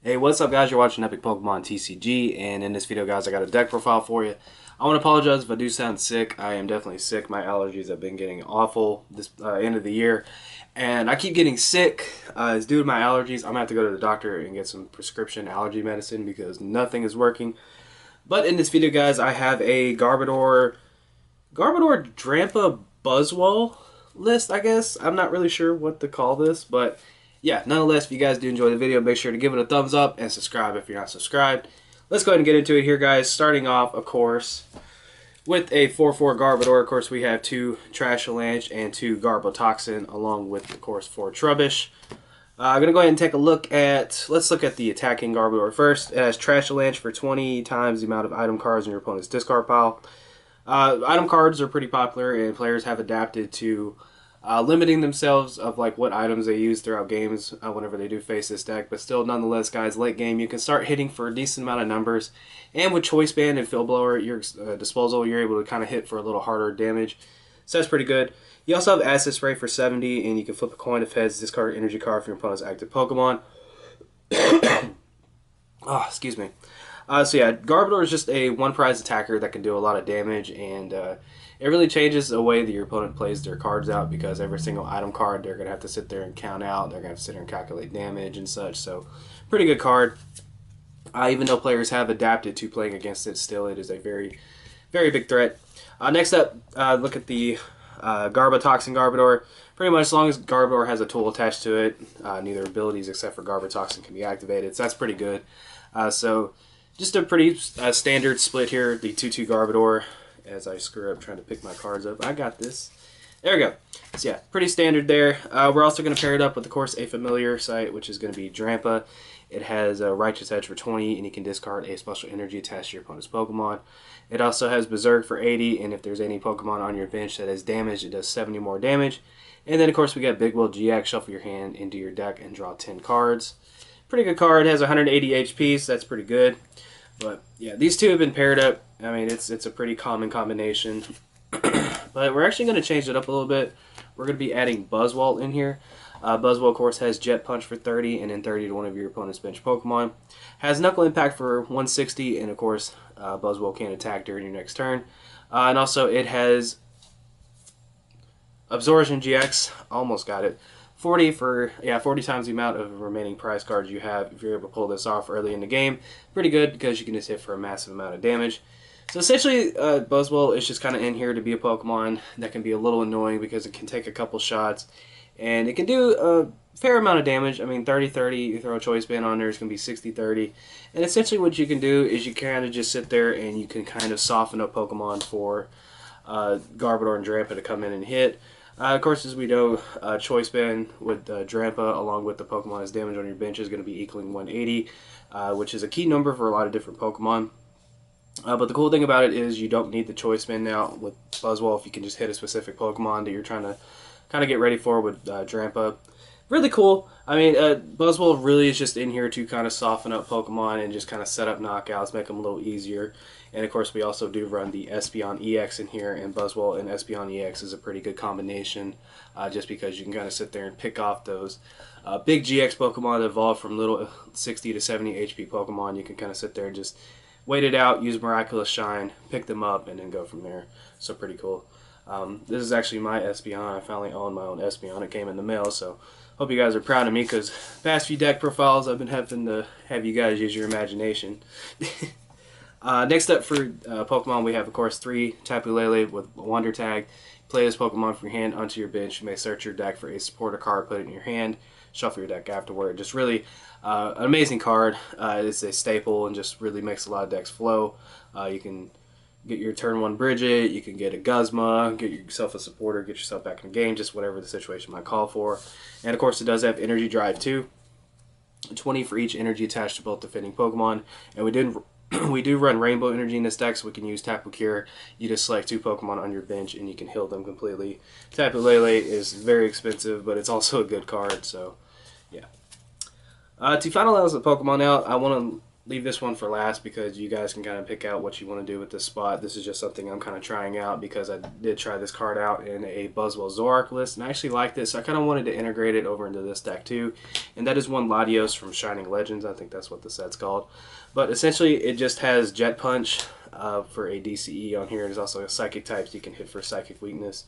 Hey, what's up guys? You're watching Epic Pokemon TCG, and in this video guys I got a deck profile for you. I want to apologize if I do sound sick. I am definitely sick. My allergies have been getting awful this end of the year, and I keep getting sick. It's due to my allergies. I'm going to have to go to the doctor and get some prescription allergy medicine because nothing is working. But in this video guys, I have a Garbodor Drampa Buzzwole list, I guess. I'm not really sure what to call this, but yeah, nonetheless, if you guys do enjoy the video, make sure to give it a thumbs up and subscribe if you're not subscribed. Let's go ahead and get into it here, guys. Starting off, of course, with a 4/4 Garbodor. Of course, we have 2 Trashalanche and 2 Garbotoxin, along with, of course, 4 Trubbish. I'm going to go ahead and take a look at, let's look at the attacking Garbodor first. It has Trashalanche for 20 times the amount of item cards in your opponent's discard pile. Item cards are pretty popular, and players have adapted to limiting themselves of like what items they use throughout games whenever they do face this deck. But still, nonetheless, guys, late game you can start hitting for a decent amount of numbers, and with Choice Band and Field Blower at your disposal, you're able to kind of hit for a little harder damage. So that's pretty good. You also have Acid Spray for 70, and you can flip a coin if heads, discard an energy card from your opponent's active Pokemon. Oh, excuse me. So yeah, Garbodor is just a one-prize attacker that can do a lot of damage, and it really changes the way that your opponent plays their cards out, because every single item card they're going to have to sit there and count out. They're going to have to sit there and calculate damage and such. So pretty good card. Even though players have adapted to playing against it, still it is a very, very big threat. Next up, look at the Garbotoxin Garbodor. Pretty much as long as Garbodor has a tool attached to it, neither abilities except for Garbotoxin can be activated. So that's pretty good. So just a pretty standard split here, the 2/2 Garbodor. As I screw up trying to pick my cards up. I got this. There we go. So yeah, pretty standard there. We're also going to pair it up with, of course, a familiar site, which is going to be Drampa. It has a Righteous Edge for 20, and you can discard a special energy attached to your opponent's Pokemon. It also has Berserk for 80, and if there's any Pokemon on your bench that has damage, it does 70 more damage. And then, of course, we got Buzzwole GX. Shuffle your hand into your deck and draw 10 cards. Pretty good card. It has 180 HP, so that's pretty good. But yeah, these two have been paired up. I mean, it's a pretty common combination. But we're actually going to change it up a little bit. We're going to be adding Buzzwole in here. Buzzwole, of course, has Jet Punch for 30 and then 30 to one of your opponent's bench Pokemon. Has Knuckle Impact for 160, and of course, Buzzwole can attack during your next turn. And also, it has Absorption GX. Almost got it. 40 times the amount of remaining prize cards you have if you're able to pull this off early in the game. Pretty good because you can just hit for a massive amount of damage. So essentially, Buzzwole is just kind of in here to be a Pokemon that can be a little annoying because it can take a couple shots and it can do a fair amount of damage. I mean, 30-30, you throw a Choice Band on there, it's going to be 60-30. And essentially what you can do is you kind of just sit there and you can kind of soften up Pokemon for Garbodor and Drampa to come in and hit. Of course, as we know, Choice Band with Drampa along with the Pokemon's damage on your bench is going to be equaling 180, which is a key number for a lot of different Pokemon. But the cool thing about it is you don't need the Choice Band now with Buzzwole if you can just hit a specific Pokemon that you're trying to kind of get ready for with Drampa. Really cool. I mean, Buzzwole really is just in here to kind of soften up Pokemon and just kind of set up knockouts, make them a little easier. And of course, we also do run the Espeon EX in here, and Buzzwole and Espeon EX is a pretty good combination, just because you can kind of sit there and pick off those big GX Pokemon that evolve from little 60 to 70 HP Pokemon. You can kind of sit there and just wait it out, use Miraculous Shine, pick them up, and then go from there. So pretty cool. This is actually my Espeon. I finally own my own Espeon. It came in the mail, so hope you guys are proud of me, because past few deck profiles I've been having to have you guys use your imagination. Next up for Pokemon, we have, of course, 3 Tapu Lele with Wonder Tag. Play this Pokemon from your hand onto your bench. You may search your deck for a supporter card, put it in your hand, shuffle your deck afterward. Just really an amazing card. It's a staple and just really makes a lot of decks flow. You can get your turn 1 Brigette, you can get a Guzma, get yourself a supporter, get yourself back in the game, just whatever the situation might call for. And of course, it does have Energy Drive too. 20 for each energy attached to both defending Pokemon. And we do run Rainbow Energy in this deck, so we can use Tapu Cure. You just select 2 Pokemon on your bench and you can heal them completely. Tapu Lele is very expensive, but it's also a good card, so yeah. To finalize the Pokemon out, I want to leave this one for last because you guys can kind of pick out what you want to do with this spot. This is just something I'm kind of trying out because I did try this card out in a Buzzwole Zoroark list and I actually liked it, so I kind of wanted to integrate it over into this deck too. And that is one Latios from Shining Legends. I think that's what the set's called. But essentially it just has Jet Punch for a DCE on here. There's also a Psychic type so you can hit for Psychic weakness.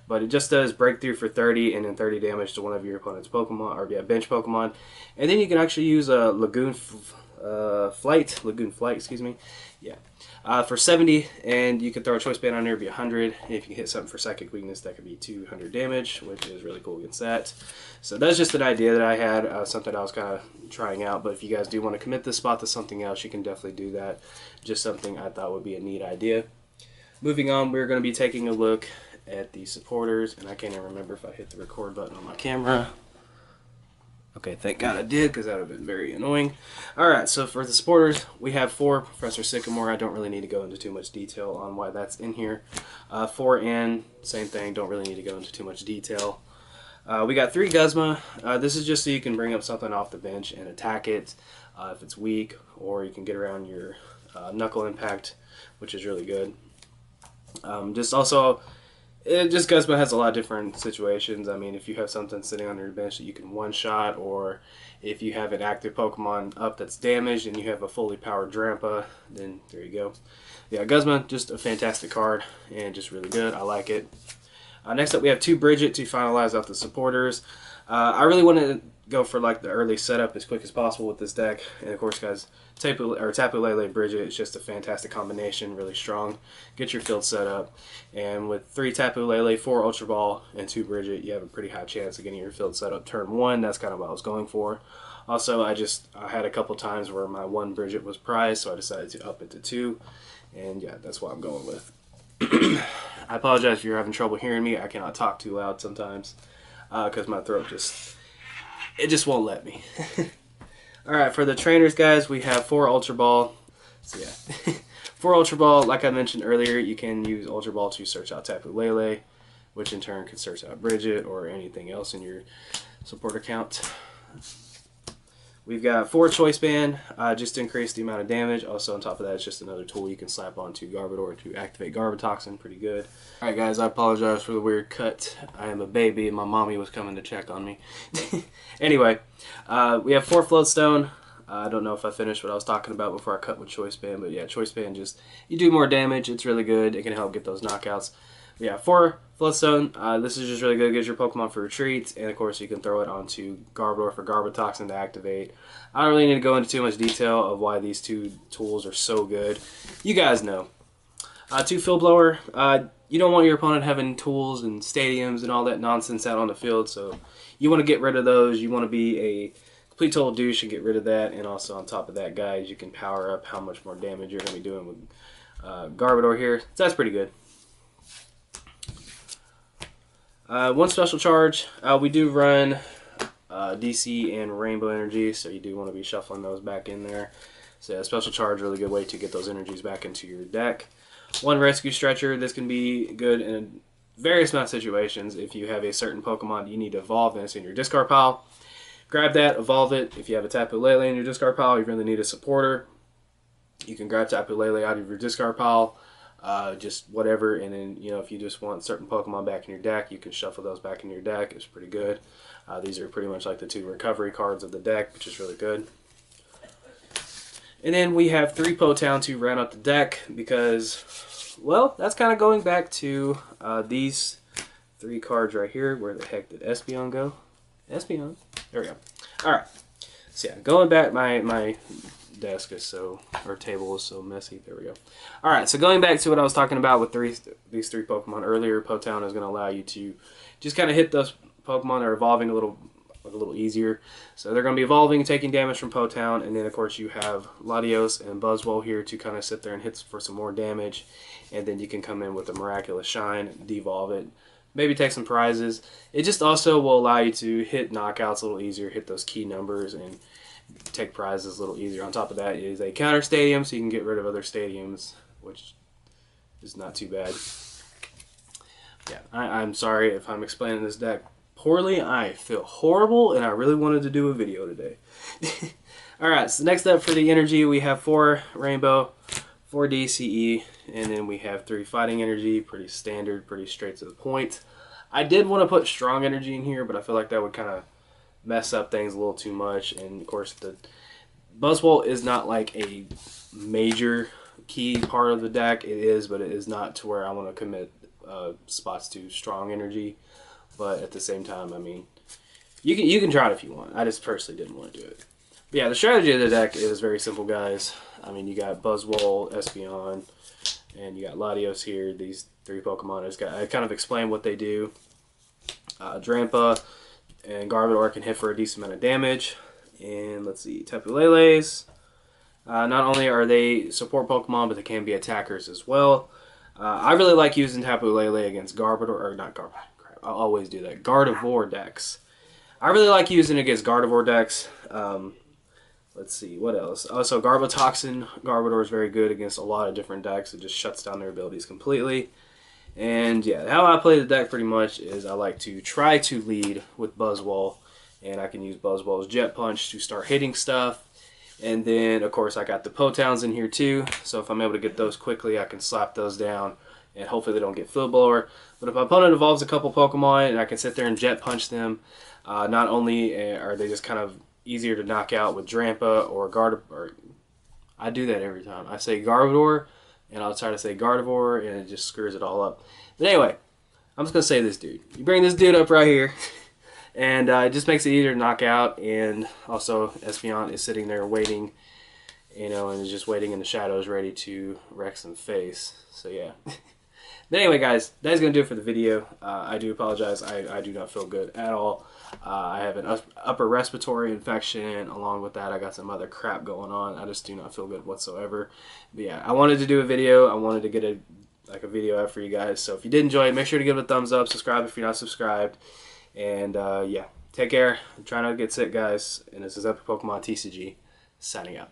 But it just does breakthrough for 30 and then 30 damage to one of your opponent's Pokemon, or yeah, bench Pokemon. And then you can actually use a Lagoon Flight, excuse me. Yeah. For 70, and you can throw a Choice Band on there, it'd be 100. And if you can hit something for Psychic Weakness, that could be 200 damage, which is really cool against that. So that's just an idea that I had, something I was kind of trying out. But if you guys do want to commit this spot to something else, you can definitely do that. Just something I thought would be a neat idea. Moving on, we're going to be taking a look at the supporters, and I can't even remember if I hit the record button on my camera. Okay, thank God I did, because that would have been very annoying. Alright, so for the supporters, we have 4 Professor Sycamore. I don't really need to go into too much detail on why that's in here. 4 N, same thing, don't really need to go into too much detail. We got 3 Guzma. This is just so you can bring up something off the bench and attack it if it's weak, or you can get around your Knuckle Impact, which is really good. Just Guzma has a lot of different situations. I mean, if you have something sitting on your bench that you can one-shot, or if you have an active Pokemon up that's damaged and you have a fully powered Drampa, then there you go. Yeah, Guzma, just a fantastic card and just really good. I like it. Next up, we have 2 Brigette to finalize out the supporters. I really want to go for like the early setup as quick as possible with this deck. And of course, guys, Tapu Lele Brigette is just a fantastic combination, really strong. Get your field set up, and with 3 Tapu Lele, 4 Ultra Ball, and 2 Brigette, you have a pretty high chance of getting your field set up turn 1. That's kind of what I was going for. Also, I had a couple times where my 1 Brigette was prized, so I decided to up it to 2, and yeah, that's what I'm going with. I apologize if you're having trouble hearing me. I cannot talk too loud sometimes because my throat just won't let me. Alright, for the trainers, guys, we have 4 Ultra Ball. So yeah, 4 Ultra Ball. Like I mentioned earlier, you can use Ultra Ball to search out Tapu Lele, which in turn could search out Brigette or anything else in your support account. We've got 4 Choice Band, just to increase the amount of damage. Also on top of that, it's just another tool you can slap onto Garbodor to activate Garbotoxin. Pretty good. Alright guys, I apologize for the weird cut. I am a baby and my mommy was coming to check on me. Anyway, we have 4 Floatstone. I don't know if I finished what I was talking about before I cut with Choice Band, but yeah, Choice Band you do more damage. It's really good. It can help get those knockouts. But yeah, 4 Floatstone. This is just really good. It gives your Pokemon for retreat, and of course you can throw it onto Garbodor for Garbotoxin to activate. I don't really need to go into too much detail of why these 2 tools are so good. You guys know. 2 Field Blower. You don't want your opponent having tools and stadiums and all that nonsense out on the field, so you want to get rid of those. You want to be a complete total douche and get rid of that. And also on top of that, guys, you can power up how much more damage you're going to be doing with Garbodor here. So that's pretty good. 1 special charge. We do run DC and Rainbow Energy, so you do want to be shuffling those back in there. So yeah, special charge, really good way to get those energies back into your deck. 1 Rescue Stretcher. This can be good in various amount of situations. If you have a certain Pokemon you need to evolve and it's in your discard pile, grab that, evolve it. If you have a Tapu Lele in your discard pile, you really need a supporter, you can grab Tapu Lele out of your discard pile, just whatever, and then, you know, if you just want certain Pokemon back in your deck, you can shuffle those back in your deck. It's pretty good. These are pretty much like the 2 recovery cards of the deck, which is really good. And then we have 3 Potown to round out the deck because, well, that's kind of going back to these 3 cards right here. Where the heck did Espeon go? Espeon. There we go. Alright. So yeah, going back, my desk is so, or table is so messy. There we go. Alright, so going back to what I was talking about with these 3 Pokemon earlier, Potown is going to allow you to just kind of hit those Pokemon that are evolving a little easier. So they're going to be evolving, taking damage from Potown, and then of course you have Latios and Buzzwole here to kind of sit there and hit for some more damage, and then you can come in with a Miraculous Shine, devolve it, maybe take some prizes. It just also will allow you to hit knockouts a little easier, hit those key numbers, and take prizes a little easier. On top of that is a counter stadium, so you can get rid of other stadiums, which is not too bad. Yeah, I'm sorry if I'm explaining this deck poorly. I feel horrible, and I really wanted to do a video today. Alright, so next up for the energy, we have 4 Rainbow, 4 DCE, and then we have 3 Fighting Energy. Pretty standard, pretty straight to the point. I did want to put Strong Energy in here, but I feel like that would kind of mess up things a little too much. And of course, the Buzzwole is not like a major key part of the deck. It is, but it is not to where I want to commit spots to Strong Energy. But at the same time, I mean, you can try it if you want. I just personally didn't want to do it. But yeah, the strategy of the deck is very simple, guys. I mean, you got Buzzwole, Espeon, and you got Latios here. These 3 Pokemon. I kind of explained what they do. Drampa and Garbodor can hit for a decent amount of damage. And let's see, Tapu Lele's. Not only are they support Pokemon, but they can be attackers as well. I really like using Tapu Lele against Garbodor, or not Garbodor. I'll always do that. Gardevoir decks. I really like using it against Gardevoir decks. Let's see, what else? Also, Garbotoxin. Garbodor is very good against a lot of different decks. It just shuts down their abilities completely. And yeah, how I play the deck pretty much is I like to try to lead with Buzzwole. And I can use Buzzwole's Jet Punch to start hitting stuff. And then, of course, I got the Potowns in here too. So if I'm able to get those quickly, I can slap those down. And hopefully they don't get Field Blower. But if my opponent evolves a couple Pokemon and I can sit there and Jet Punch them, not only are they just kind of easier to knock out with Drampa or Gardevoir. I do that every time. I say Garbodor, and I'll try to say Gardevoir, and it just screws it all up. But anyway, I'm just going to say this dude. You bring this dude up right here, and it just makes it easier to knock out, and also Espeon is sitting there waiting, you know, and is just waiting in the shadows ready to wreck some face. So yeah. But anyway, guys, that's going to do it for the video. I do apologize. I do not feel good at all. I have an upper respiratory infection. Along with that, I got some other crap going on. I just do not feel good whatsoever. But yeah, I wanted to do a video. I wanted to get a video out for you guys. So if you did enjoy it, make sure to give it a thumbs up. Subscribe if you're not subscribed. And yeah, take care. I'm trying not to get sick, guys. And this is Epic Pokemon TCG signing out.